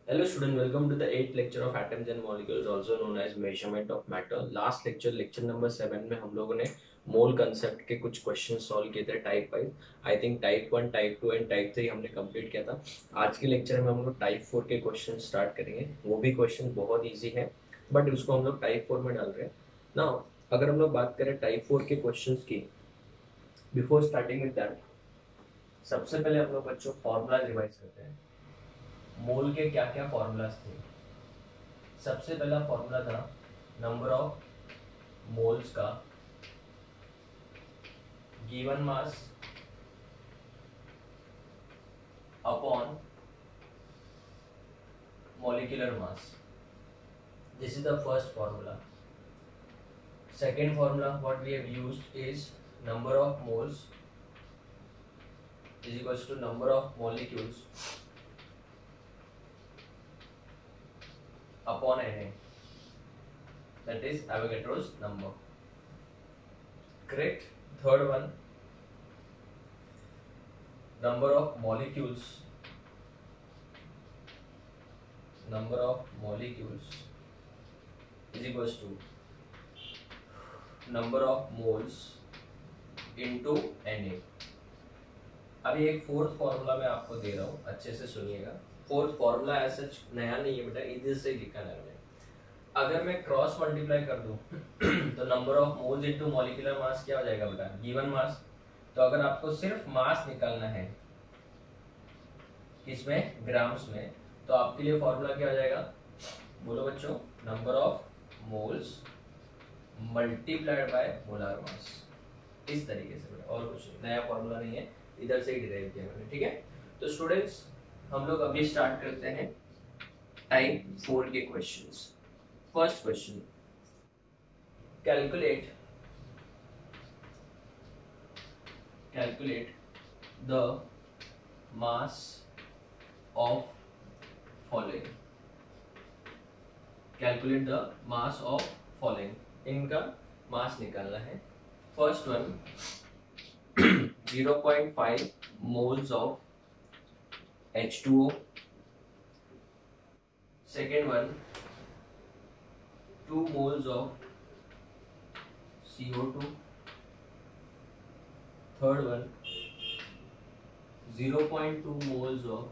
Hello student, welcome to the 8th lecture of atoms and molecules, also known as measurement of matter. Last lecture number 7 में हम लोगों ने मोल concept के कुछ question solve किए थे type wise. I think type 1, type 2 and type 3 हमने complete किया था। आज के लेक्चर में हम लोग टाइप 4 के क्वेश्चन स्टार्ट करेंगे। वो भी क्वेश्चन बहुत ईजी है, बट उसको हम लोग टाइप 4 में डाल रहे हैं ना। अगर हम लोग बात करें टाइप 4 के क्वेश्चन की, बिफोर स्टार्टिंग विद दैट, सबसे पहले हम लोग बच्चों फॉर्मूला रिवाइज करते हैं। मोल के क्या क्या फॉर्मूलाज थे। सबसे पहला फॉर्मूला था नंबर ऑफ मोल्स का given mass upon molecular mass. This is the first formula. Second formula what we have used is number of moles is equals to number of molecules upon Na, that is Avogadro's number. Correct. Third one, number of molecules is equals to number of moles into Na. अभी एक fourth formula मैं आपको दे रहा हूँ, अच्छे से सुनिएगा। Fourth formula ऐसा नया नहीं है बेटा, इधर से लिखा है मैंने। अगर मैं क्रॉस मल्टीप्लाई कर दूं तो number of moles into molecular मास क्या हो जाएगा बेटा, गिवन मास। तो अगर आपको सिर्फ मास निकालना है किसमें, ग्राम्स में, तो आपके लिए फॉर्मूला क्या हो जाएगा, बोलो बच्चों, number of moles multiplied by molar mass. इस तरीके से बेटा, और कुछ नया फॉर्मूला नहीं है, इधर से ही डिराइव किया मैंने। ठीक है, तो स्टूडेंट्स हम लोग अभी स्टार्ट करते हैं टाइप 4 के questions. First question, calculate the mass of following। Calculate the mass of following, इनका मास निकालना है। First one 0.5 moles of H2O। Second one 2 moles of CO2। Third one 0.2 moles of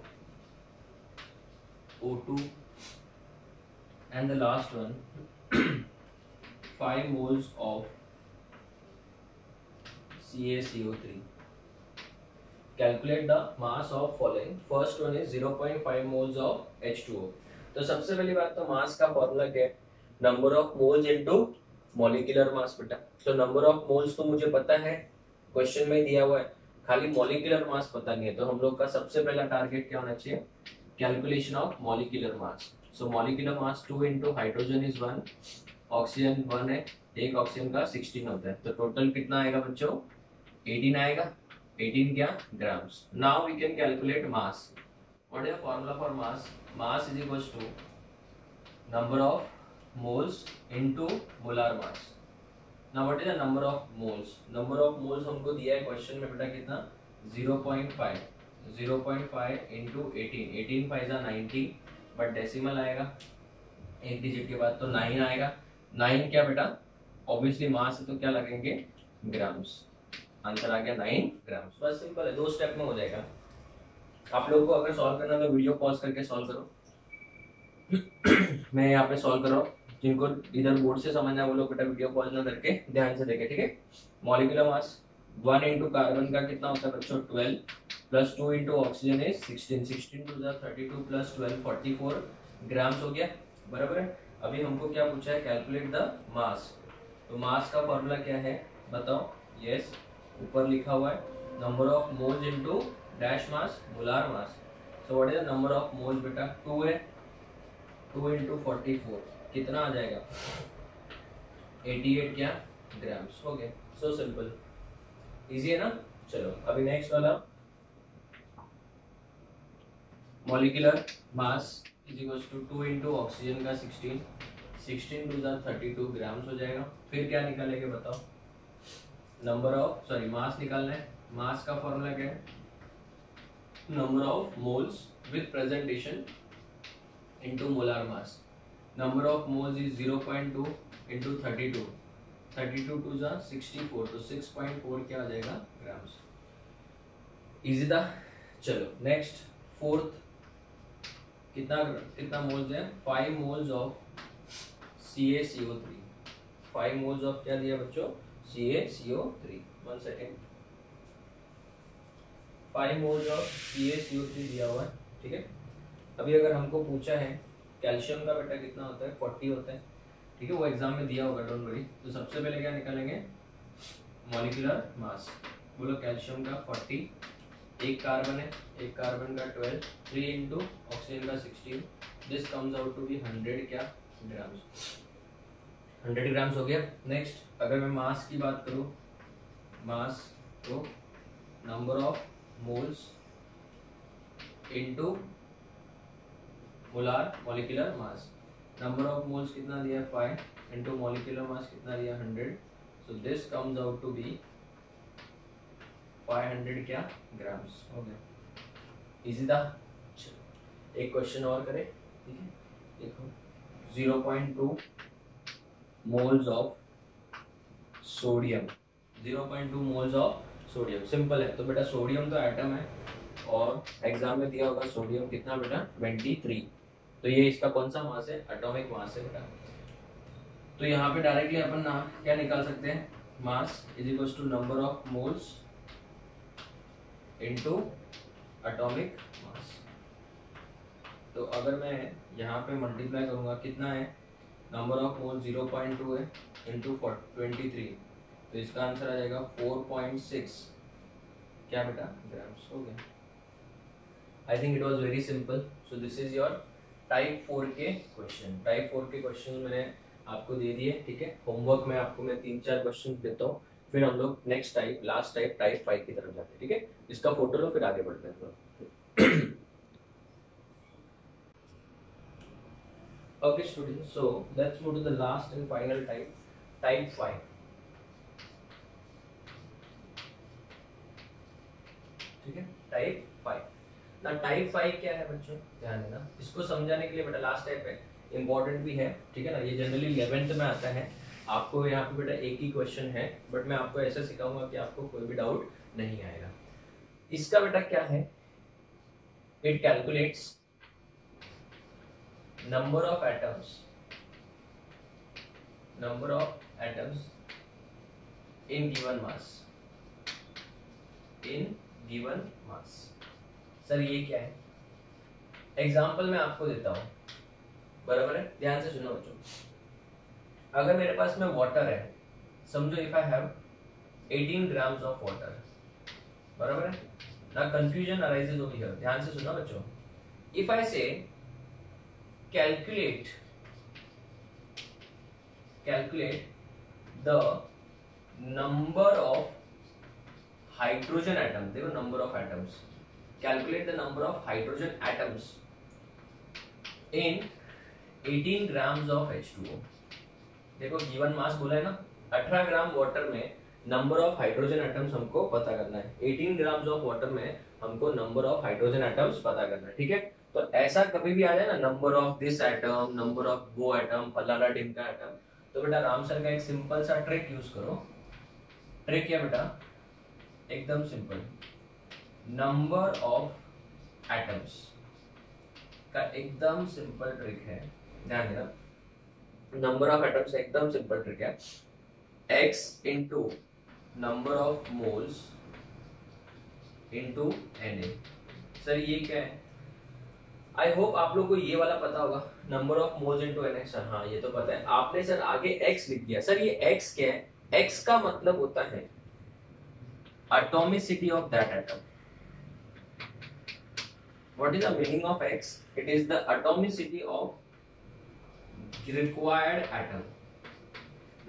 O2, and the last one 5 moles of CaCO3। Calculate the mass of following। First one is 0.5 moles of H2O। तो सबसे पहली बात तो मास का formula क्या है, number of moles into molecular मास बेटा। तो नंबर ऑफ मोल्स तो मुझे पता है, क्वेश्चन में दिया हुआ है, खाली मॉलिक्यूलर मास पता नहीं है। तो हम लोग का सबसे पहला टारगेट क्या होना चाहिए, calculation of molecular mass. So molecular mass 2 into hydrogen is 1, oxygen 1 है, एक ऑक्सीजन का 16 होता है, तो टोटल कितना आएगा बच्चों, 18 आएगा। 18 क्या, grams. Now we can calculate mass. What is the formula for mass, mass is equals to number of moles into molar mass. Now what is the number of moles, number of moles हमको दिया है question में बेटा कितना, 0.5 into 18, 18 5 90, but decimal आएगा एक digit के बाद, तो 9 आएगा। 9 क्या बेटा, ऑब्वियसली मास है तो क्या लगेंगे, ग्राम्स। आंसर आ गया 9 ग्राम्स। बस सिंपल है, 2 स्टेप में हो जाएगा। आप लोगों को अगर सॉल्व करना तो वीडियो पॉज करके सॉल्व करो। मैं यहाँ पे सॉल्व कर रहा हूँ, जिनको इधर बोर्ड से समझना है वो लोग बेटा वीडियो पॉज ना करके ध्यान से देखें। ठीक है, मॉलिक्यूलर मास 1 इंटू कार्बन का कितना होता है बच्चों, 12, plus 2 into oxygen is 16, 16 two 32 plus 12 44 grams हो गया, बराबर है। अभी हमको क्या पूछा है, कैलकुलेट द मास। तो मास का फॉर्मूला क्या है बताओ, यस ऊपर लिखा हुआ है, number of moles into dash mass molar mass. So what is the number of moles बेटा, 2 है, 2 इंटू 44 कितना आ जाएगा, 88 क्या, ग्राम्स। हो गया, सो सिंपल, इजी है ना। चलो अभी नेक्स्ट वाला, molecular mass is equals to 2 into oxygen का 16, 16 टू 32 ग्राम्स हो जाएगा। फिर क्या निकालेंगे बताओ, नंबर ऑफ, सॉरी मास निकालना है। मास का फॉर्मूला क्या है, number of moles with presentation into molar mass. Number of moles is 0.2 into 32. 32 to जा 64, तो 6.4 क्या आ जाएगा ग्राम्स. इजी था. चलो नेक्स्ट फोर्थ. कितना कितना मोल्स है? 5 moles of CaCO3. 5 moles of क्या दिया बच्चों? CaCO3. 1 second. 5 moles of CaCO3 दिया हुआ है. ठीक है. अभी अगर हमको पूछा है कैल्शियम का बेटा कितना होता है, 40 होता है. ठीक है, वो एग्जाम में दिया होगा, डोंट वरी. तो सबसे पहले क्या निकालेंगे? Molecular mass. बोलो कैल्शियम का 40, एक कार्बन है, एक कार्बन का 12, 3 इंटू ऑक्सीजन का 16. This comes out to be 100 क्या ग्राम्स. 100 ग्राम्स हो गया. नेक्स्ट अगर मैं मास की बात करूँ, मास तो number of moles into molar molecular mass. Number of moles कितना दिया? 5 इनटू मॉलिक्यूलर मास कितना दिया? 100. So this comes out to be 500 क्या ग्राम्स. हो गया. इजी था. एक क्वेश्चन और करें. ठीक है, देखो 0.2 moles of sodium. 0.2 moles of sodium. Simple है. तो बेटा सोडियम तो एटम है और एग्जाम में दिया होगा सोडियम कितना बेटा? 23. तो ये इसका कौन सा मास है? एटॉमिक मास है बेटा. तो यहाँ पे डायरेक्टली अपन ना क्या निकाल सकते हैं? Mass is equal to number of moles into atomic mass. तो अगर मैं यहाँ पे मल्टीप्लाई करूँगा कितना है? नंबर ऑफ मोल 0.2 है इंटू 23. तो इसका आंसर आ जाएगा 4.6 क्या बेटा ग्राम्स. हो गया. I think it was very simple. So this is your type 4 के क्वेश्चन. टाइप 4 के क्वेश्चन मैंने आपको दे दिए. ठीक है, होमवर्क में आपको मैं 3-4 क्वेश्चन देता हूँ, फिर हम लोग next type, last type, type 5 की तरफ जाते हैं. ठीक है, इसका फोटो लो फिर आगे बढ़ते हैं. Okay students, so let's move to the last and final type, type 5. ठीक है, टाइप 5. ना टाइप 5 क्या है बच्चों? ध्यान देना. इसको समझाने के लिए बेटा लास्ट टाइप है, इंपॉर्टेंट भी है. ठीक है ना, ये जनरली 11th में आता है. आपको यहाँ पे बेटा एक ही क्वेश्चन है, बट मैं आपको ऐसा सिखाऊंगा कि आपको कोई भी डाउट नहीं आएगा. इसका बेटा क्या है? It calculates number of atoms in given mass. Sir ये क्या है? एग्जाम्पल मैं आपको देता हूं, बराबर है? ध्यान से सुनो बच्चों. अगर मेरे पास में वाटर है, समझो if I have 18 grams of water, बराबर है ना. Confusion arises over here. ध्यान से सुनो बच्चों. इफ आई से calculate the number of hydrogen atoms. देखो number of atoms. Calculate the number of hydrogen atoms in 18 grams of H2O. देखो गिवन मास बोला है ना, 18 ग्राम वाटर में नंबर ऑफ हाइड्रोजन एटम्स हमको पता करना है. 18 ग्राम्स ऑफ वाटर में हमको नंबर ऑफ हाइड्रोजन एटम्स पता करना है. ठीक है, तो ऐसा कभी भी आ जाए ना, number of this atom, number of वो एटम, फलाना ढिमका एटम, तो बेटा राम सर का एक सिंपल सा ट्रिक यूज करो. ट्रिक क्या बेटा? एकदम सिंपल. नंबर ऑफ एटम्स का एकदम सिंपल ट्रिक है. ध्यान देना, नंबर ऑफ एटम्स एकदम सिंपल ट्रिक है. x into number of moles into Na. Sir ये क्या है? आई होप आप लोग को ये वाला पता होगा, number of moles into Na. Sir हाँ ये तो पता है. आपने सर आगे x लिख दिया. सर ये x क्या है? x का मतलब होता है atomicity of that atom. What is the meaning of x? It is the atomicity of required atom.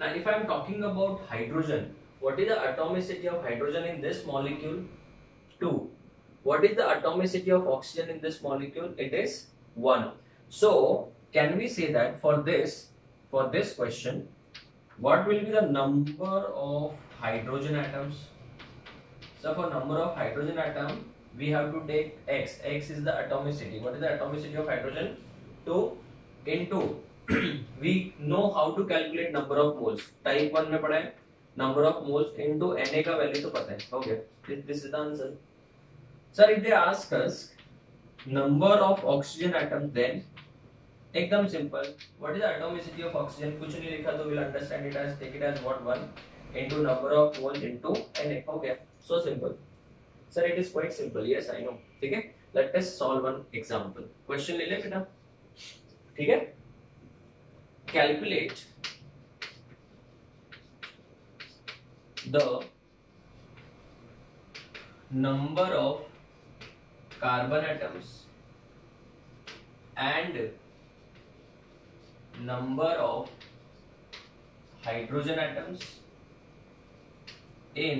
Now if I am talking about hydrogen, what is the atomicity of hydrogen in this molecule? 2. What is the atomicity of oxygen in this molecule? It is 1. So can we say that for this question, what will be the number of hydrogen atoms? So for number of hydrogen atom, we have to take x. X is the atomicity. What is the atomicity of hydrogen? तो into we know how to calculate number of moles. Type 1 में पढ़ा है number of moles into Na का value तो पता है. Okay, this is the answer. Sir, if they ask us number of oxygen atoms, then एकदम simple. What is the atomicity of oxygen? कुछ नहीं लिखा तो we'll understand it as, take it as what, 1 into number of moles into Na. Okay, so simple. Sir, it is quite simple. Yes, I know. ठीक है, let us solve one example. Question ले ले बेटा. ठीक है, calculate the number of carbon atoms and number of hydrogen atoms in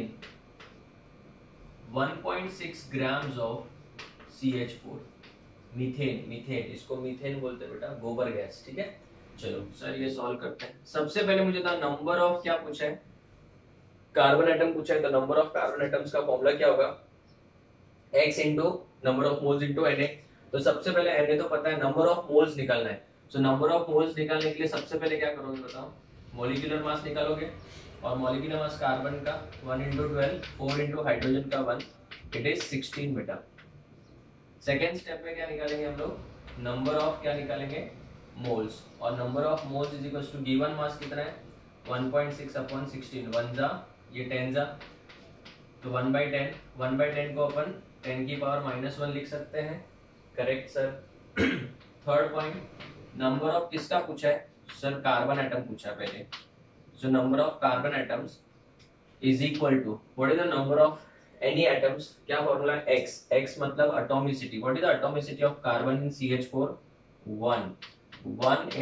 1.6 grams of CH4. Methane, इसको methane बोलते हैं बेटा, गोबर गैस. ठीक है, चलो सर ये सॉल्व करते हैं. सबसे पहले मुझे था नंबर ऑफ, क्या पूछा है, कार्बन एटम पूछा है. तो नंबर ऑफ कार्बन एटम्स का फॉर्मूला क्या होगा, x into number of moles into Na. तो सबसे पहले Na तो पता है, नंबर ऑफ मोल्स निकालना है. सो नंबर ऑफ मोल्स निकालने के लिए सबसे पहले क्या करोगे बताओ, मॉलिक्यूलर मास निकालोगे. और मॉलिक्यूलर मास कार्बन का 1 इंटू 12, 4 इंटू हाइड्रोजन का 1, इट इज 16 बेटा. सेकेंड स्टेप में क्या निकालेंगे हम लोग, नंबर ऑफ क्या निकालेंगे, मोल्स. और number of moles is equal to given mass कितना है, 1.6 अपॉन 16. 1 जा, ये 10 जा, तो 1/10. 1/10 को अपन 10 की पावर -1 लिख सकते हैं. Correct sir. Third point, number of किसका पूछा है सर, कार्बन एटम पूछा पहले. So number of carbon atoms is equal to, what is the number of any atoms, क्या फॉर्मूला है, x मतलब atomicity. What is the atomicity of carbon in CH4, 1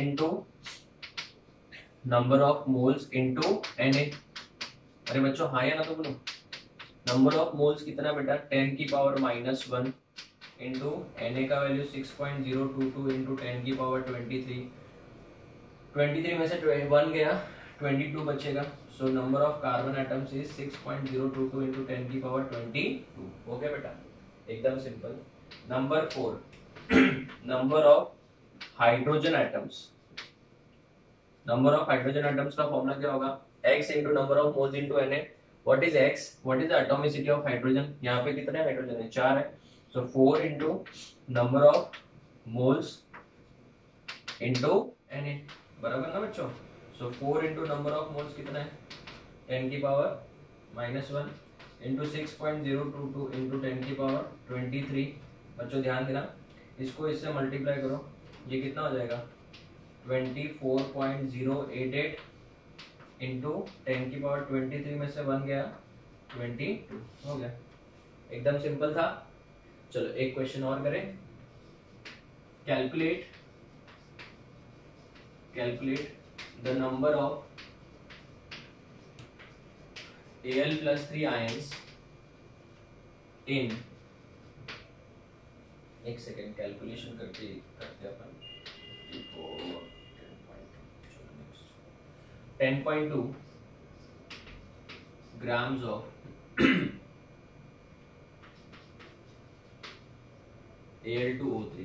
into number of moles into Na. अरे बच्चों हाँ या ना तो बोलो. नंबर ऑफ मोल्स कितना बेटा, 10 की पावर -1 इंटू Na का वैल्यू 6.022 इंटू 10 की पावर 23. 23 में से 1 गया, 22 बचेगा. सो number of carbon atoms is 6.022 into 10 की पावर 22. हो गया बेटा, एकदम simple. Number 4, number of hydrogen atoms. Number of hydrogen atoms का फॉर्मूला क्या होगा, x into number of moles into Na. What is x, what is the atomicity of hydrogen. यहाँ पे कितने हाइड्रोजन है, 4 है. सो 4 into number of moles into Na. बराबर ना बच्चों. सो 4 इंटू नंबर ऑफ मोल्स कितना है, 10 की पावर -1 इंटू 6.022 इंटू 10 की पावर 23. बच्चों ध्यान देना, इसको इससे मल्टीप्लाई करो, ये कितना हो जाएगा, 24.088 इंटू 10 की पावर 23 में से 1 गया, 22. हो गया, एकदम सिंपल था. चलो एक क्वेश्चन और करें. Calculate the number of Al+3 ions in, एक सेकेंड कैलकुलेशन करते अपन, 10.2 grams of Al2O3.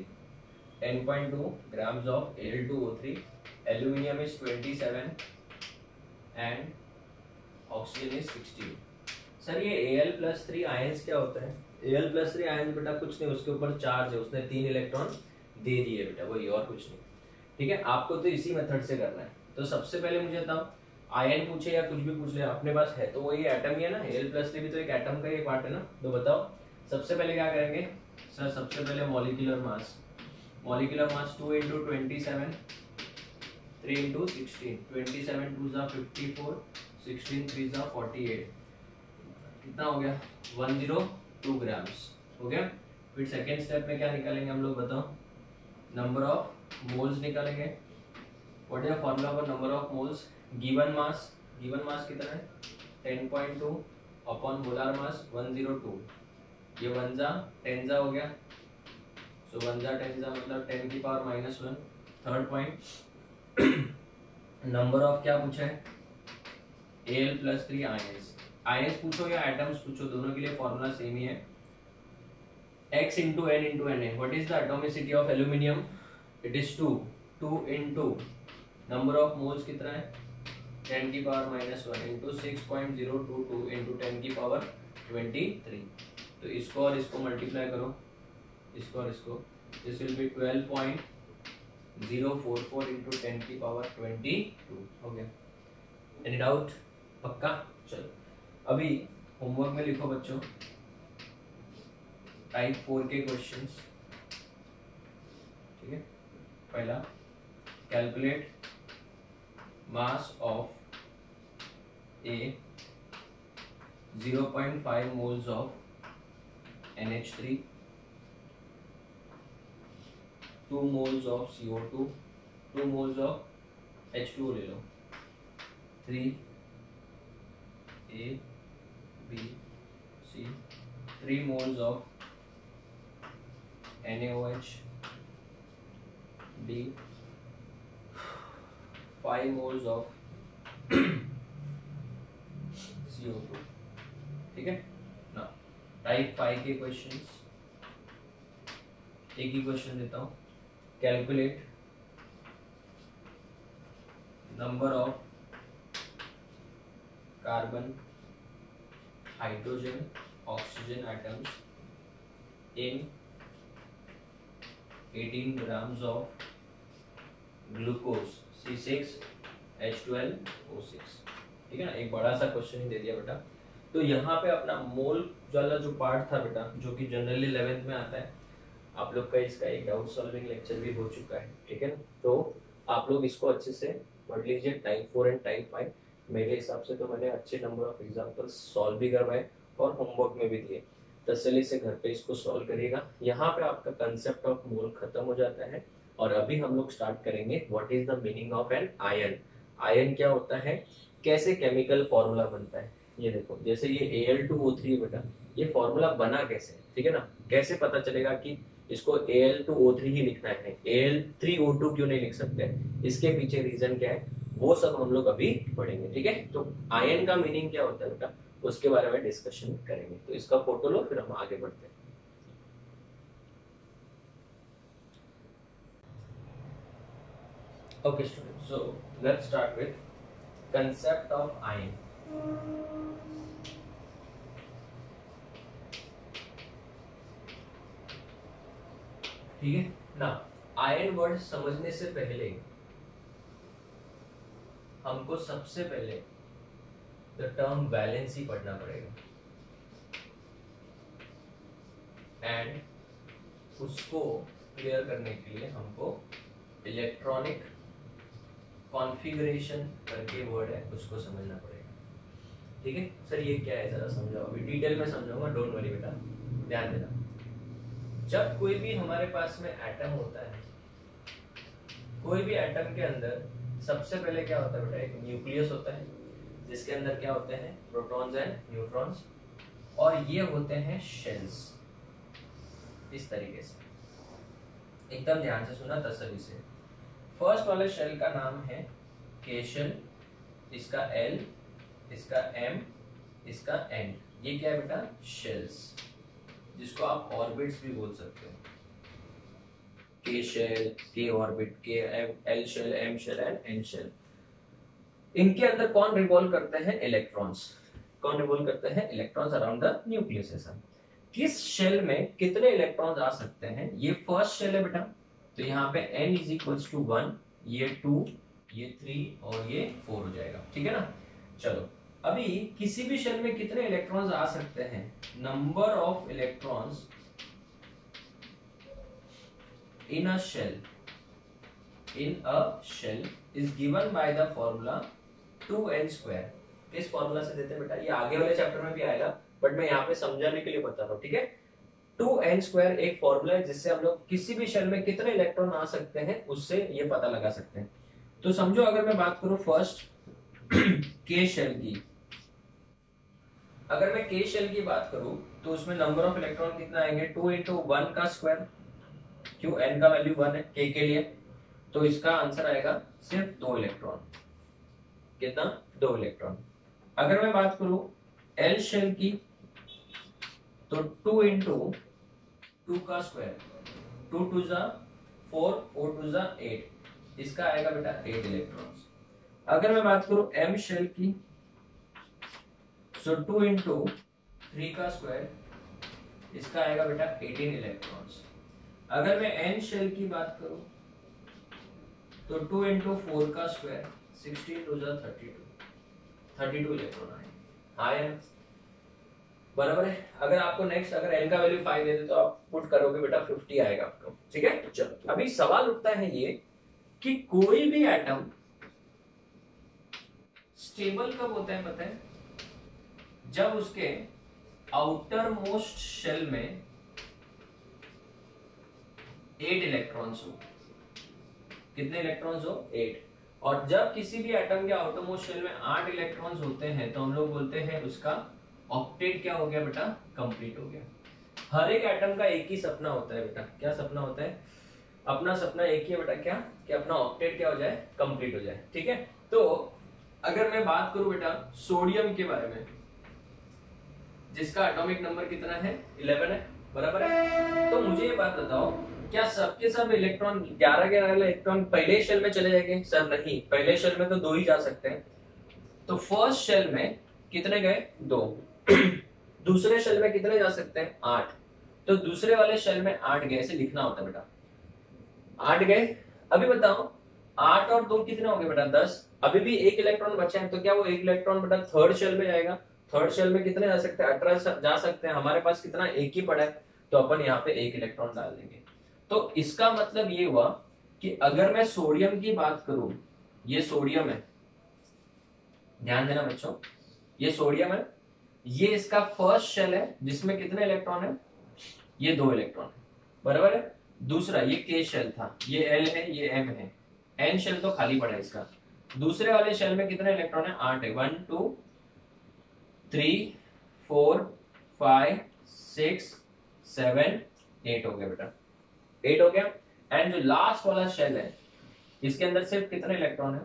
10.2 grams of Al2O3. Aluminium is 27 and oxygen is 16. Sir ये Al+3 आयंस क्या होता है, Al+3 आयंस बेटा कुछ नहीं, उसके ऊपर चार्ज है, उसने 3 इलेक्ट्रॉन दे दिए बेटा, वही और कुछ नहीं. ठीक है, आपको तो इसी मेथड से करना है. तो सबसे पहले मुझे बताओ, आयन पूछे या कुछ भी पूछ ले, अपने पास है तो वही एटम ही है ना. Al+3 भी तो एक एटम का ही पार्ट है ना. तो बताओ सबसे पहले क्या करेंगे सर, सबसे पहले molecular mass. Molecular mass 2 into 27, 3 into 16. 27 2 जा 54, 16 3 जा 48. कितना हो गया, 102 ग्राम्स. हो गया. फिर सेकेंड स्टेप में क्या निकालेंगे हम लोग बताओ, नंबर ऑफ मोल्स निकालेंगे. What is the formula for number of moles, given mass कितना है, 10.2 अपॉन मोलर मास 102. ये 1 जा 10 जा हो गया. सो 1 जा 10 जा मतलब 10 की power -1. Third point, number of क्या पूछा है, Al+3 आयंस पूछो या एटम्स पूछो, दोनों के लिए फॉर्मूला सेम ही है. x into n into Na. What is the atomicity of aluminium, it is 2 2 into number of moles कितना है 10 की पावर -1 इंटू 6.022 इंटू 10 की पावर 23। तो इसको और इसको मल्टीप्लाई करो, इसको और इसको, दिस विल बी 12.044 इंटू 10 की पावर 22 हो गया। Any doubt? पक्का? चलो अभी होमवर्क में लिखो बच्चों टाइप 4 के क्वेश्चंस। ठीक है, पहला calculate mass of A 0.5 moles of NH3, 2 moles of CO2, 2 moles of H2O ले लो, 3 A B C, 3 moles of NaOH, D, 5 moles of CO2। ठीक है ना। टाइप 5 के क्वेश्चंस, एक ही क्वेश्चन देता हूँ, calculate number of carbon hydrogen oxygen atoms in 18 grams of glucose C6H12O6। ठीक है ना, एक बड़ा सा क्वेश्चन ही दे दिया बेटा। तो यहाँ पे अपना मोल वाला जो पार्ट था बेटा, जो कि जनरली 11th में आता है, आप लोग का इसका एक डाउट सॉल्विंग लेक्चर भी हो चुका है। ठीक है ना, तो आप लोग इसको अच्छे से पढ़ लीजिए, टाइप 4 एंड टाइप 5। मेरे हिसाब से तो मैंने अच्छे नंबर ऑफ एग्जांपल्स सॉल्व भी करवाए और होमवर्क में भी दिए। तसल्ली से घर पे इसको सॉल्व करिएगा। यहाँ पे आपका कंसेप्ट ऑफ मोल खत्म हो जाता है और अभी हम लोग स्टार्ट करेंगे what is the meaning of an ion. Ion क्या होता है, कैसे केमिकल फॉर्मूला बनता है। ये देखो, जैसे ये Al2O3 बेटा, ये फॉर्मूला बना कैसे, ठीक है ना, कैसे पता चलेगा कि इसको Al2O3 ही लिखना है, Al3O2 क्यों नहीं लिख सकते, इसके पीछे रीजन क्या है, वो सब हम लोग अभी पढ़ेंगे। ठीक है, तो आयन का मीनिंग क्या होता है बेटा, उसके बारे में डिस्कशन करेंगे। तो इसका फोटो लो, फिर हम आगे बढ़ते हैं। Okay students, so let's start with concept of ion. ठीक है ना, आयन वर्ड समझने से पहले हमको सबसे पहले द टर्म वैलेंसी पढ़ना पड़ेगा एंड उसको क्लियर करने के लिए हमको इलेक्ट्रॉनिक कॉन्फ़िगरेशन करके वर्ड है, उसको समझना पड़ेगा। ठीक है सर, ये क्या है जरा समझाओ। अभी डिटेल में समझाऊंगा, डोंट वरी बेटा, ध्यान देना। जब कोई भी हमारे पास में एटम होता है, कोई भी एटम के अंदर सबसे पहले क्या होता है बेटा, एक न्यूक्लियस होता है जिसके अंदर क्या होते हैं, प्रोटॉन्स एंड न्यूट्रॉन्स, और ये होते हैं शेल्स। इस तरीके से एकदम ध्यान से सुना, तसल्ली से। फर्स्ट वाले शेल का नाम है के शेल, इसका L, इसका M, इसका N। ये क्या है बेटा, शेल्स, जिसको आप ऑर्बिट्स भी बोल सकते हो। के शेल, के ऑर्बिट, के L shell, M shell and N shell. इनके अंदर कौन रिवॉल्व करते हैं, इलेक्ट्रॉन्स। कौन रिवॉल्व करते हैं, इलेक्ट्रॉन्स अराउंड द न्यूक्लियस। ऐसा किस शेल में कितने इलेक्ट्रॉन्स आ सकते हैं, ये फर्स्ट शेल है बेटा। तो यहाँ पे n इज इक्वल्स टू 1, ये 2, ये 3 और ये 4 हो जाएगा। ठीक है ना। चलो अभी किसी भी शेल में कितने इलेक्ट्रॉन्स आ सकते हैं, number of electrons in a shell is given by the formula 2n²। किस फॉर्मूला से देते हैं बेटा, ये आगे वाले चैप्टर में भी आएगा, बट मैं यहाँ पे समझाने के लिए बता रहा हूँ। ठीक है, 2n² एक फॉर्मूला है जिससे हम लोग किसी भी शेल में कितने इलेक्ट्रॉन आ सकते हैं उससे ये पता लगा सकते हैं। तो समझो, अगर मैं बात करूं फर्स्ट के शेल की, अगर मैं के शेल की बात करूं तो उसमें नंबर ऑफ इलेक्ट्रॉन कितना आएंगे, 2 × 1 का स्क्वायर, क्यों n का वैल्यू 1 है के लिए, तो इसका आंसर आएगा सिर्फ 2 इलेक्ट्रॉन। कितना, 2 इलेक्ट्रॉन। अगर मैं बात करूं एल शेल की, तो 2 × 2 का स्क्वायर, 2 × 2 = 4 4 टू जा 8, इसका आएगा बेटा 8 इलेक्ट्रॉन्स। अगर मैं बात करूं m शेल की, सो 2 इंटू 3 का स्क्वायर, इसका आएगा बेटा 18 इलेक्ट्रॉन्स। अगर मैं n शेल की बात करूं तो 2 इंटू 4 का स्क्वायर, 16 टू जा 32 इलेक्ट्रॉन आए। हाँ यार बराबर है। अगर आपको नेक्स्ट अगर n का वैल्यू 5 दे दे तो आप पुट करोगे बेटा 50 आएगा आपको, ठीक है। चलो अभी सवाल उठता है ये कि कोई भी एटम स्टेबल कब होता है पता है? जब उसके आउटर मोस्ट शेल में 8 इलेक्ट्रॉन्स हो। कितने इलेक्ट्रॉन्स हो? 8। और जब किसी भी एटम के आउटर मोस्ट शेल में 8 इलेक्ट्रॉन्स होते हैं तो हम लोग बोलते हैं उसका ऑक्टेट क्या हो गया बेटा? कंप्लीट हो गया। हर एक एटम का एक ही सपना होता है बेटा। क्या सपना होता है? अपना सपना एक ही है बेटा, क्या कि अपना ऑक्टेट क्या हो जाए? कंप्लीट हो जाए, ठीक है। तो अगर मैं बात करूं बेटा सोडियम के बारे में, जिसका एटॉमिक नंबर कितना है? 11 है, बराबर है। तो मुझे ये बात बताओ, क्या सबके सब इलेक्ट्रॉन 11 इलेक्ट्रॉन पहले शेल में चले जाएंगे? सर नहीं, पहले शेल में तो 2 ही जा सकते हैं। तो फर्स्ट शेल में कितने गए? 2। दूसरे शेल में कितने जा सकते हैं? 8। तो दूसरे वाले शेल में 8 गए, ऐसे लिखना होता है बेटा। 8 गए। अभी बताओ 8 और 2 कितने हो गए बेटा? 10। अभी भी 1 इलेक्ट्रॉन बचा है, तो क्या वो 1 इलेक्ट्रॉन बेटा थर्ड शेल में जाएगा? थर्ड शेल में कितने जा सकते हैं? 18 जा सकते हैं। हमारे पास कितना? 1 ही पड़ा है, तो अपन यहाँ पे 1 इलेक्ट्रॉन डाल देंगे। तो इसका मतलब ये हुआ कि अगर मैं सोडियम की बात करूं, ये सोडियम है, ध्यान देना बच्चों, ये सोडियम है, ये इसका फर्स्ट शेल है जिसमें कितने इलेक्ट्रॉन है? ये 2 इलेक्ट्रॉन है, बराबर है। दूसरा ये के शेल था, ये एल है, ये एम है, एन शेल तो खाली पड़ा है इसका। दूसरे वाले शेल में कितने इलेक्ट्रॉन है? 8 है। 1 2 3 4 5 6 7 8 हो गया बेटा, 8 हो गया। एंड जो लास्ट वाला शेल है इसके अंदर सिर्फ कितने इलेक्ट्रॉन है?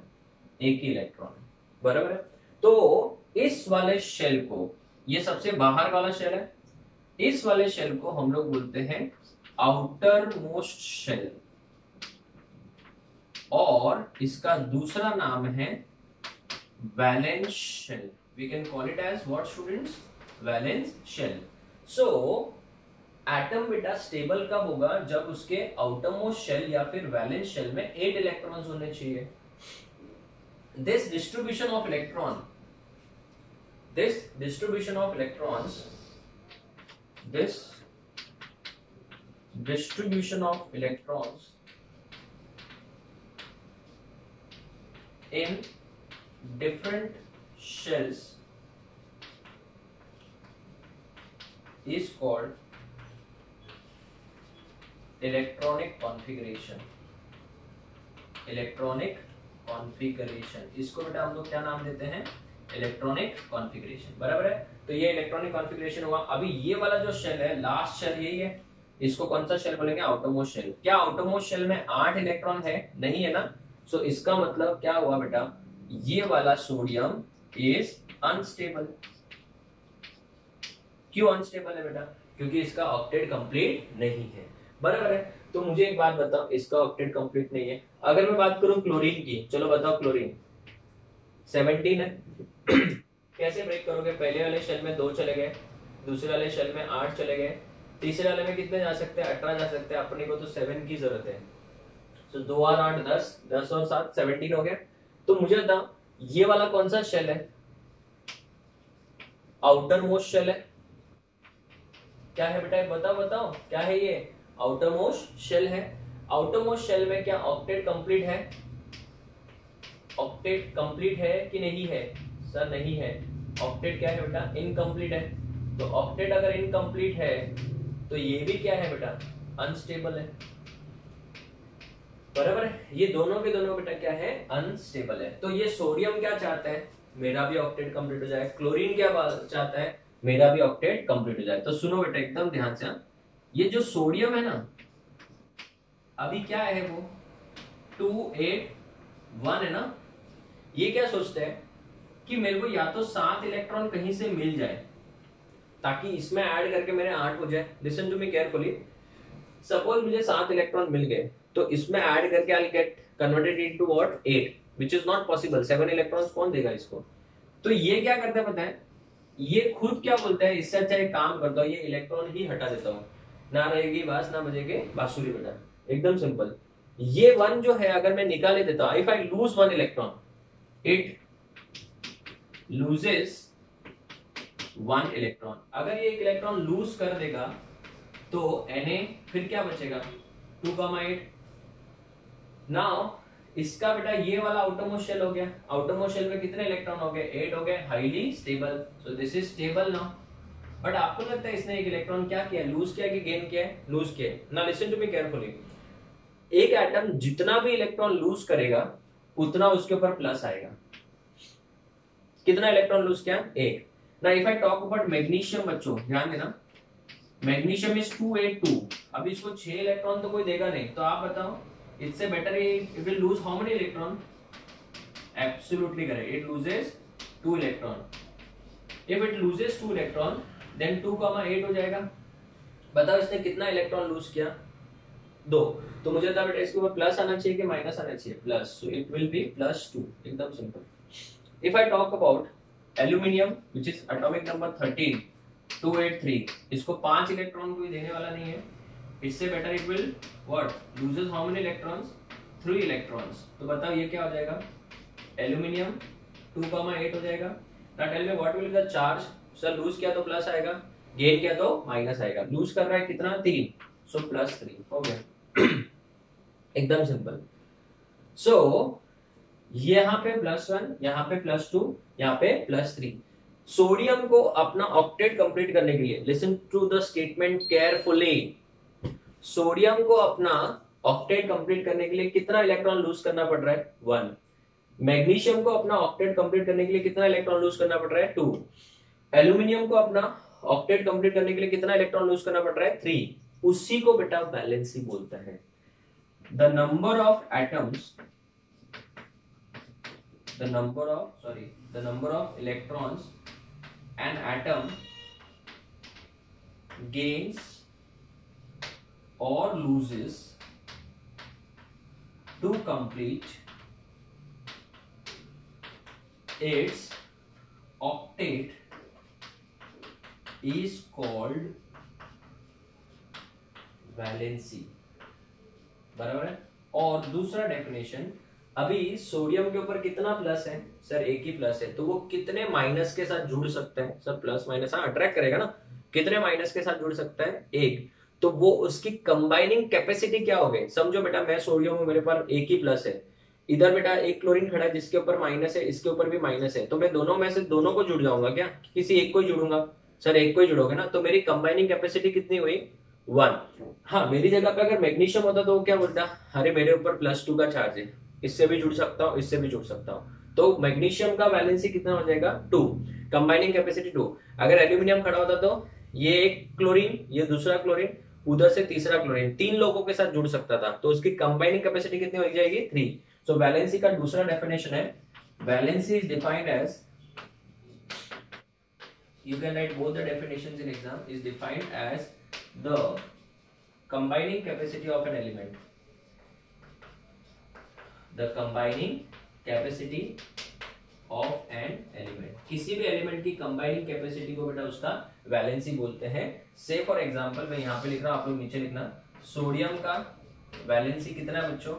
1 ही इलेक्ट्रॉन है, बराबर है। तो इस वाले शेल को, ये सबसे बाहर वाला शेल है, इस वाले शेल को हम लोग बोलते हैं आउटर मोस्ट शेल, और इसका दूसरा नाम है valence shell. We can call it as what students? Valence shell. So atom बेटा स्टेबल कब होगा? जब उसके आउटर मोस्ट शेल या फिर वैलेंस शेल में 8 इलेक्ट्रॉन्स होने चाहिए। This distribution of electrons in different shells is called electronic configuration। Electronic configuration, इसको बेटा हम लोग क्या नाम देते हैं? इलेक्ट्रॉनिक कॉन्फ़िगरेशन, बराबर है। तो ये इलेक्ट्रॉनिक कॉन्फ़िगरेशन हुआ। अभी ये वाला जो शेल है, लास्ट शेल यही है, इसको कौन सा शेल बोलेंगे? Outermost shell. क्या आउटरमोस्ट शेल में 8 इलेक्ट्रॉन है? नहीं है ना। सो इसका मतलब क्या हुआ बेटा? ये वाला सोडियम इज अनस्टेबल। क्यों अनस्टेबल है बेटा? क्योंकि इसका ऑक्टेट कंप्लीट नहीं है, बराबर है। तो मुझे एक बात बताओ, इसका ऑक्टेट कंप्लीट नहीं है। अगर मैं बात करूं क्लोरीन की, चलो बताओ, क्लोरीन 17 है। कैसे ब्रेक करोगे? पहले वाले शेल में 2 चले गए, दूसरे वाले शेल में 8 चले गए, तीसरे वाले में कितने जा सकते हैं? 18 जा सकते हैं। अपने को तो 7 की जरूरत है। तो 2 और 8 10, 10 और 7 17 हो गया। तो मुझे बताओ ये वाला कौन सा शेल है? आउटर मोस्ट शेल है। क्या है बेटा? बताओ क्या है ये? आउटर मोस्ट शेल है। आउटर मोस्ट शेल में क्या ऑक्टेट कंप्लीट है? ऑक्टेट कंप्लीट है कि नहीं है? सर नहीं है। ऑक्टेट क्या है बेटा? इनकम्प्लीट है। तो ऑक्टेट अगर इनकम्प्लीट है तो ये भी क्या है बेटा? अनस्टेबल है, बराबर है। ये दोनों के दोनों बेटा क्या है? अनस्टेबल है। तो ये सोडियम क्या चाहता है? मेरा भी ऑक्टेट कंप्लीट हो जाए। क्लोरीन क्या चाहता है? मेरा भी ऑक्टेट कंप्लीट हो जाए। तो सुनो बेटा एकदम ध्यान से, ये जो सोडियम है ना, अभी क्या है वो? 2 8 1 है ना। ये क्या सोचते हैं कि मेरे को या तो 7 इलेक्ट्रॉन कहीं से मिल जाए ताकि इसमें ऐड करके मेरे 8 हो जाए। Listen to me carefully. Suppose मुझे 7 इलेक्ट्रॉन मिल गए, तो इसमें ऐड करके I get converted into what 8, which is not possible. 7 electrons कौन देगा इसको? तो ये क्या करता है पता है, ये खुद क्या बोलता है, इससे अच्छा एक काम करता हूँ, ये इलेक्ट्रॉन ही हटा देता हूँ, ना रहेगी बांस ना बजेगी बांसुरी बेटा। एकदम सिंपल। ये 1 जो है अगर मैं निकाल देता हूँ, if I lose 1 electron, it loses 1 electron. अगर ये एक इलेक्ट्रॉन लूज कर देगा तो Na फिर क्या बचेगा 2,8। नाउ इसका बेटा ये वाला आउटरमोस्ट शेल हो गया, आउटरमोस्ट शेल में कितने इलेक्ट्रॉन हो गए 8 हो गए, highly stable, so this is stable now. But आपको लगता है इसने एक इलेक्ट्रॉन क्या किया, लूज किया कि गेन किया है? लूज किया। Now listen to me carefully, एक एटम जितना भी इलेक्ट्रॉन लूज करेगा उतना उसके ऊपर प्लस आएगा। कितना इलेक्ट्रॉन लूज किया? एक। ना if I talk about magnesium, बच्चों ध्यान देना, मैग्नीशियम इज 282। अब इसको 6 इलेक्ट्रॉन तो कोई देगा नहीं, तो आप बताओ इससे better it will lose how many electron? Absolutely correct, it loses 2 electron. If it loses 2 electron then 2,8 हो जाएगा। बताओ इसने कितना इलेक्ट्रॉन लूज किया? 2। तो मुझे था बेटा इसके ऊपर प्लस आना चाहिए कि माइनस आना चाहिए? Plus, so it will be +2। एकदम simple. If I talk about aluminium which is atomic number 13 283, इसको 5 इलेक्ट्रॉन कोई देने वाला नहीं है, इससे better it will what loses how many electrons? 3 electrons. तो बताओ ये क्या हो जाएगा? एल्यूमिनियम 2,8 हो जाएगा। Now tell me what will be the charge? Sir lose किया तो प्लस आएगा, गेन किया तो माइनस आएगा। लूज कर रहा है कितना? 3, सो +3 हो गया। एकदम सिंपल। सो यहाँ पे +1, यहाँ पे +2, यहाँ पे +3। सोडियम को अपना ऑक्टेट कंप्लीट करने के लिए, listen to the statement carefully, sodium को अपना ऑक्टेट कंप्लीट करने के लिए कितना इलेक्ट्रॉन लूज करना पड़ रहा है? 1। मैग्नीशियम को अपना ऑक्टेट कंप्लीट करने के लिए कितना इलेक्ट्रॉन लूज करना पड़ रहा है? 2। एल्यूमिनियम को अपना ऑक्टेट कंप्लीट करने के लिए कितना इलेक्ट्रॉन लूज करना पड़ रहा है? 3। उसी को बेटा वैलेंसी बोलता है। The number of atoms, the number of electrons an atom gains or loses to complete its octet is called valency। बराबर है। और दूसरा डेफिनेशन, अभी सोडियम के ऊपर कितना प्लस है? सर एक ही प्लस है, तो वो कितने माइनस के साथ जुड़ सकता है? सर प्लस माइनस, हाँ अट्रैक्ट करेगा ना, कितने माइनस के साथ जुड़ सकता है? एक। तो वो उसकी कंबाइनिंग कैपेसिटी क्या हो गई? समझो बेटा मैं सोडियम हूं, मेरे पास एक ही प्लस है, इधर बेटा एक क्लोरीन खड़ा है जिसके ऊपर माइनस है, इसके ऊपर भी माइनस है, तो मैं दोनों में से दोनों को जुड़ जाऊंगा क्या? किसी एक को ही जुड़ूंगा? सर एक को ही जुड़ोगे ना, तो मेरी कंबाइनिंग कैपेसिटी कितनी हुई? 1। हाँ मेरी जगह पे अगर मैग्नीशियम होता तो वो क्या बोलता? अरे मेरे ऊपर +2 का चार्ज है, इससे भी जुड़ सकता हूँ, इससे भी जुड़ सकता हूँ, तो मैग्नीशियम का वैलेंसी कितना हो जाएगा? 2, कंबाइनिंग कैपेसिटी 2। अगर एल्यूमिनियम खड़ा होता तो ये एक क्लोरीन, ये दूसरा क्लोरीन, उधर से तीसरा क्लोरीन, 3 लोगों के साथ जुड़ सकता था, तो उसकी कंबाइनिंग कैपेसिटी कितनी हो जाएगी? 3। सो वैलेंसी का दूसरा डेफिनेशन है, valency is defined as, you can write both the definitions in exam, is defined as the combining capacity of an element, the combining capacity of an element। किसी भी element की combining capacity को बेटा उसका valency बोलते हैं। से for example मैं यहाँ पे लिख रहा हूँ, आप लोग नीचे लिखना, सोडियम का वैलेंसी कितना है बच्चों?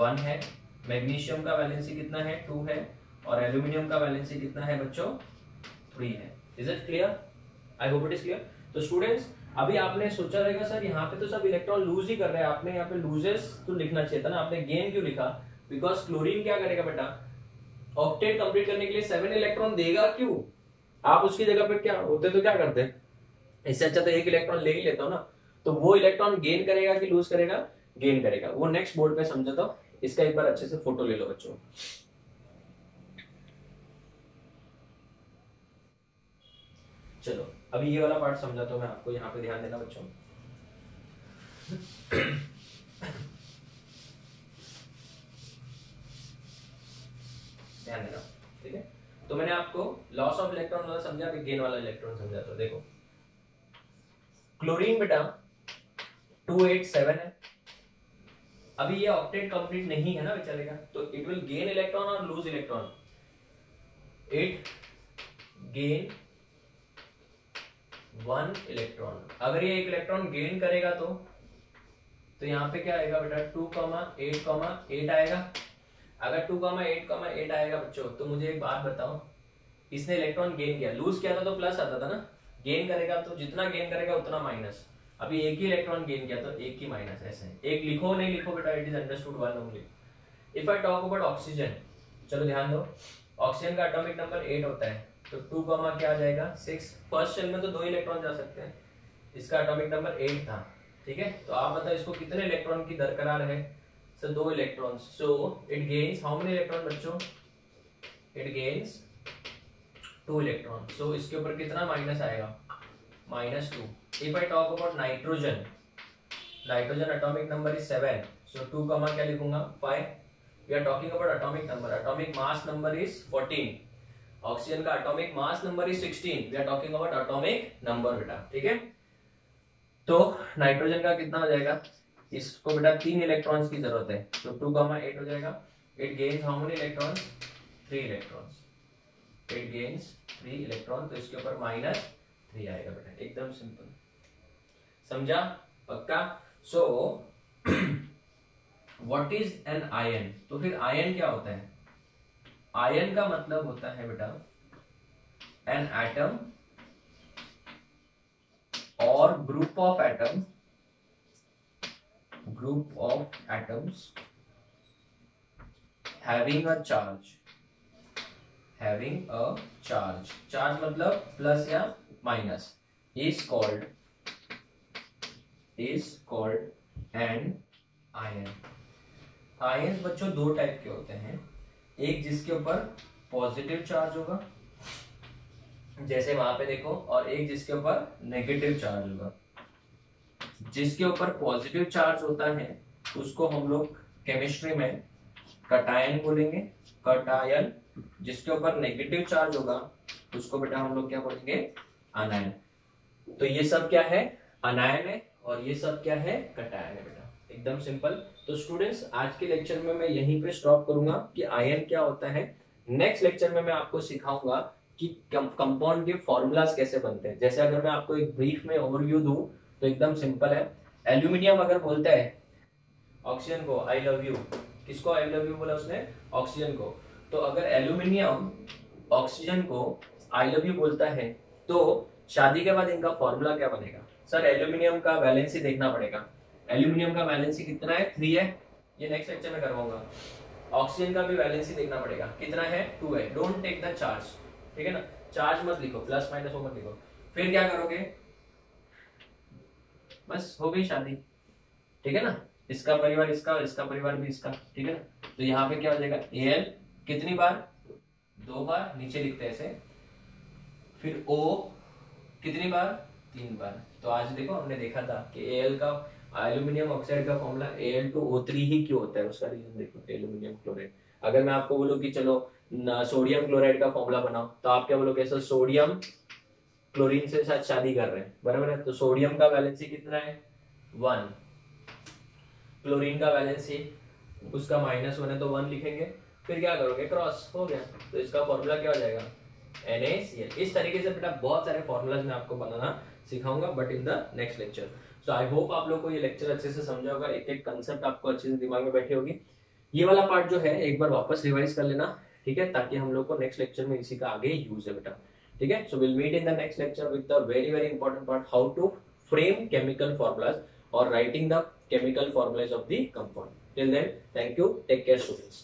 1 है। मैग्नीशियम का वैलेंसी कितना है? 2 है। और एल्यूमिनियम का वैलेंसी कितना है बच्चों? 3 है। Is it clear? I hope it is clear. तो स्टूडेंट्स अभी आपने सोचा रहेगा सर यहाँ पे तो सब इलेक्ट्रॉन लूज ही कर रहे हैं, आपने यहाँ पे लूजेस तो लिखना चाहिए था ना, आपने गेन क्यों लिखा? बिकॉज क्लोरीन क्या करेगा बेटा? ऑक्टेट कंप्लीट करने के लिए 7 इलेक्ट्रॉन देगा क्यों? आप उसकी जगह पे क्या होते तो क्या करते? इससे अच्छा तो 1 इलेक्ट्रॉन ले ही लेता हूं ना। तो वो इलेक्ट्रॉन गेन करेगा कि लूज करेगा? गेन करेगा। वो नेक्स्ट बोर्ड पे समझाता हूं, इसका एक बार अच्छे से फोटो ले लो बच्चों। चलो अभी ये वाला पार्ट समझाता हूं मैं आपको, यहाँ पे ध्यान देना बच्चों। ध्यान देना, ठीक है। तो मैंने आपको लॉस ऑफ इलेक्ट्रॉन वाला समझा, अभी गेन वाला इलेक्ट्रॉन समझाता हूं। देखो क्लोरीन बेटा 287 है। अभी ये ऑक्टेट कंप्लीट नहीं है ना बेचारे का, तो इट विल गेन इलेक्ट्रॉन और loose electron. It gain 1 electron. अगर ये 1 इलेक्ट्रॉन गेन करेगा तो यहाँ पे क्या आएगा बेटा 2,8,8 आएगा। अगर 2,8,8 आएगा बच्चों, तो मुझे एक बात बताओ, इसने इलेक्ट्रॉन गेन किया, लूज किया था तो प्लस आता था ना, गेन करेगा तो जितना गेन करेगा उतना माइनस। अभी एक ही इलेक्ट्रॉन गेन किया तो एक ही माइनस, ऐसे एक लिखो नहीं लिखो बेटा, it is understood one only. If I talk about oxygen, चलो ध्यान दो, ऑक्सीजन का एटॉमिक नंबर 8 होता है, तो 2 क्या आ जाएगा 6। फर्स्ट शेल में तो 2 इलेक्ट्रॉन जा सकते हैं, इसका एटॉमिक नंबर 8 था, ठीक है। तो आप बताओ इसको कितने इलेक्ट्रॉन की दरकार है, sir 2 electron. So it gains how many electron बच्चों, इट गेन्स 2 इलेक्ट्रॉन। सो इसके ऊपर कितना माइनस आएगा, -2। If I talk about nitrogen, nitrogen atomic number is 7, so 2 क्या लिखूंगा 5। We are talking about atomic number, atomic mass number is 14, oxygen का atomic mass number is 16, we are talking about atomic number बेटा, ठीक है। तो nitrogen का कितना हो जाएगा, इसको बेटा 3 इलेक्ट्रॉन्स की जरूरत है, तो 2,8 हो जाएगा। It gains how many electrons, 3 electrons, it gains 3 electron, तो इसके ऊपर -3 आएगा बेटा, एकदम सिंपल, समझा पक्का। So what is an ion, तो फिर आयन क्या होता है, आयन का मतलब होता है बेटा an atom or group of atoms having a charge, charge मतलब प्लस या minus, is called an ion। Ions बच्चों 2 टाइप के होते हैं, एक जिसके ऊपर पॉजिटिव चार्ज होगा जैसे वहां पे देखो, और एक जिसके ऊपर नेगेटिव चार्ज होगा। जिसके ऊपर पॉजिटिव चार्ज होता है उसको हम लोग केमिस्ट्री में कटायन बोलेंगे, कटायन। जिसके ऊपर नेगेटिव चार्ज होगा उसको बेटा हम लोग क्या बोलेंगे, अनायन। तो ये सब क्या है, अनायन है, और ये सब क्या है, कटायन है बेटा, एकदम सिंपल। तो स्टूडेंट्स आज के लेक्चर में मैं यहीं पे स्टॉप करूंगा कि आयन क्या होता है। नेक्स्ट लेक्चर में मैं आपको सिखाऊंगा कि कंपाउंड के फॉर्मूलाज कैसे बनते हैं। जैसे अगर मैं आपको एक ब्रीफ में ओवरव्यू दूं तो एकदम सिंपल है। एल्यूमिनियम अगर बोलता है ऑक्सीजन को आई लव यू, किसको आई लव यू बोला उसने, ऑक्सीजन को। तो अगर एल्यूमिनियम ऑक्सीजन को आई लव यू बोलता है तो शादी के बाद इनका फॉर्मूला क्या बनेगा, सर एल्यूमिनियम का वैलेंसी देखना पड़ेगा। एल्यूमिनियम का वैलेंसी कितना है, 3 है, ये नेक्स्ट लेक्चर में करवाऊंगा। ऑक्सीजन का भी वैलेंसी देखना पड़ेगा, कितना है, 2 है। डोंट टेक द चार्ज, ठीक है ना, चार्ज मत लिखो, प्लस माइनस वो मत लिखो। फिर क्या करोगे, बस हो गई शादी, ठीक है ना। इसका परिवार इसका, इसका परिवार भी इसका, ठीक है ना। तो यहाँ पे क्या हो जाएगा, Al कितनी बार, 2 बार, नीचे लिखते हैं ऐसे। फिर O कितनी बार, 3 बार। तो आज देखो हमने देखा था कि Al का, एल्यूमिनियम ऑक्साइड का फॉर्मूला Al2O3 ही क्यों होता है, उसका रीजन देखो, एल्यूमिनियम क्लोराइड। अगर मैं आपको बोलूं कि चलो सोडियम क्लोराइड का फॉर्मूला बनाओ, तो आप क्या बोलोगे, सर सोडियम क्लोरीन से साथ शादी कर रहे हैं, बराबर है। तो सोडियम का वैलेंसी कितना है, 1। क्लोरीन का वैलेंसी उसका -1 है तो 1 लिखेंगे। फिर क्या करोगे, क्रॉस, हो गया। तो इसका फॉर्मूला क्या हो जाएगा, NaCl। इस तरीके से बेटा बहुत सारे फॉर्मूलाज मैं आपको बनाना सिखाऊंगा, but in the next lecture. So I hope आप लोग को ये लेक्चर अच्छे से समझा होगा, एक एक कंसेप्ट आपको अच्छे से दिमाग में बैठी होगी। ये वाला पार्ट जो है एक बार वापस रिवाइज कर लेना, ठीक है, ताकि हम लोग को नेक्स्ट लेक्चर में इसी का आगे यूज है बेटा, ठीक है। So will meet in the next lecture with the very very important part, how to frame chemical formulas और writing the chemical formulas of the compound. Till then, thank you. Take care, students.